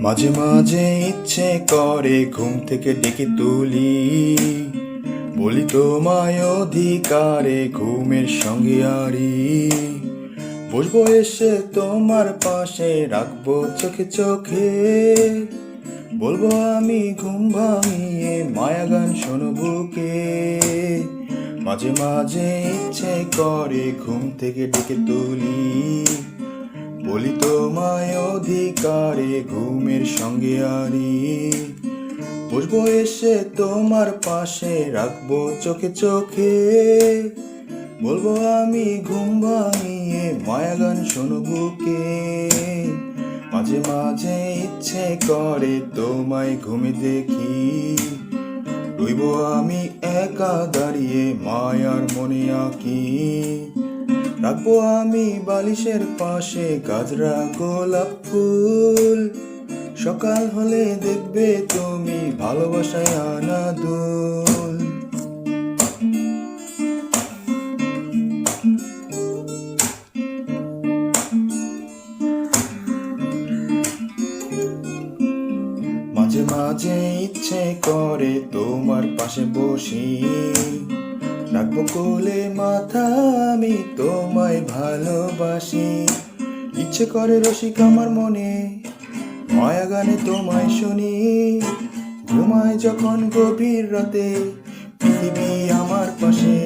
মাঝে মাঝে ইচ্ছে করে ঘুম থেকে ডেকে তুলি, বলি তোমায় অধিকারে ঘুমের সঙ্গে আরি। বসবো এসে তোমার পাশে, রাখবো চোখে চোখে, বলবো আমি ঘুম ভাঙিয়ে মায়া গান শোনো বুকে। মাঝে মাঝে ইচ্ছে করে ঘুম থেকে ডেকে তুলি, বলি তোমায় অধিকারে ঘুমের সঙ্গে আরি। বসবো এসে তোমার পাশে, রাখবো চোখে চোখে, বলবো আমি ঘুম ভাঙিয়ে মায়া গান শোনো বুকে। মাঝে মাঝে ইচ্ছে করে তোমায় ঘুমে দেখি, রইব আমি একা দাঁড়িয়ে মায়ার মনে আঁকি। রাখবো আমি বালিশের পাশে গাজরা গোলাপ ফুল, সকাল হলে দেখবে তুমি ভালোবাসায় আনা দুল। মাঝে মাঝে ইচ্ছে করে তোমার পাশে বসি, রাখবো কোলে মাথা আমি তোমায় ভালোবাসি। ইচ্ছে করে রসিক আমার মনে, মায়া গানে তোমায় শুনি। ঘুমায় যখন গভীর রাতে, পৃথিবী আমার পাশে,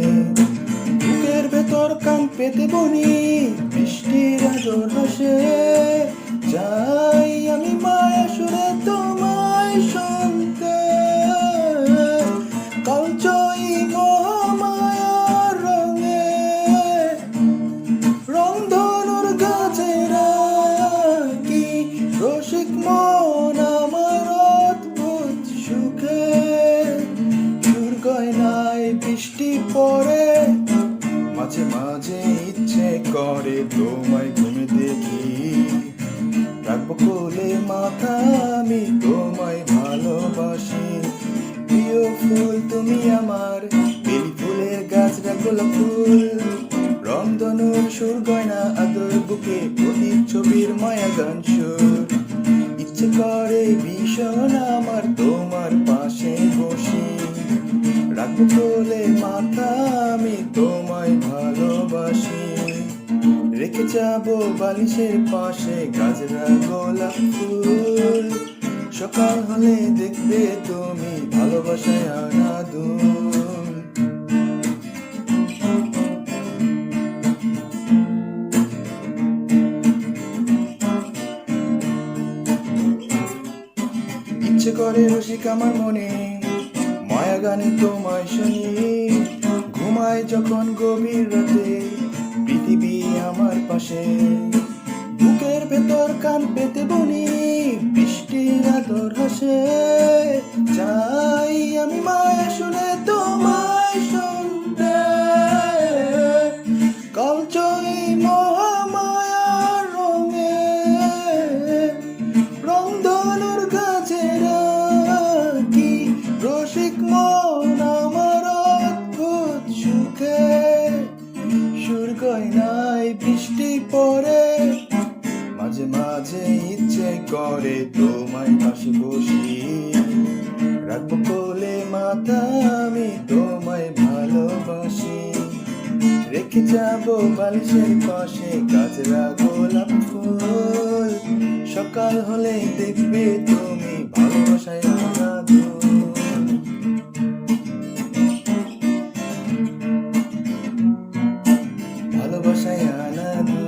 বুকের ভেতর কান পেতে বনি, বৃষ্টির আদর হাসে। যাই আমি মায়া সুরে তোমায় শুনতে, কালজয়ী মহামায়ার রঙে, রংধনুর গাছেরা কি রসিক মন আমার অদ্ভুত সুখে। সুর গয়নায় বৃষ্টি পড়ে, মাঝে মাঝে ইচ্ছে করে তোমায় ঘুমে দেখি। রাখবো কোলে মাথা আমি তোমায় ভালোবাসি। প্রিয় ফুল তুমি আমার, বেলি ফুলের গাছরা গোলাপ ফুল, রংধনুর সুর গয়না আদর বুকে, প্রদীপ ছবির মায়া গান সুর। ইচ্ছে করে ভীষণ আমার তোমার পাশে বসি, রাখবো কোলে মাথা আমি তোমায় ভালোবাসি। রেখে যাবো বালিশের পাশে গাজরা গোলাপ ফুল, সকাল হলে দেখবে তুমি ভালোবাসায় আনা দুল। ইচ্ছে করে রসিক আমার মনে, মায়া গানে তোমায় শুনি। ঘুমায় যখন গভীর রাতে, পৃথিবী আমার পাশে, বুকের ভেতর কান পেতে বনি, বৃষ্টির আদর হাসে। যাই আমি মায়া শুনে তোমায় শুনতে, কালজয়ী মহামায়ার রঙে, রংধনুর গাছেরা কি রসিক মন আমার অদ্ভুত সুখে। সুর গয়নায় বৃষ্টি পড়ে, মাঝে মাঝে ইচ্ছে করে তোমায় পাশে বসি। রাখবো কোলে মাথা আমি তোমায় ভালোবাসি। রেখে যাবো বালিশের পাশে গাজরা গোলাপ ফুল, সকাল হলে দেখবে তুমি ভালোবাসায় আনা দুল। ভালোবাসায় আনা দুল।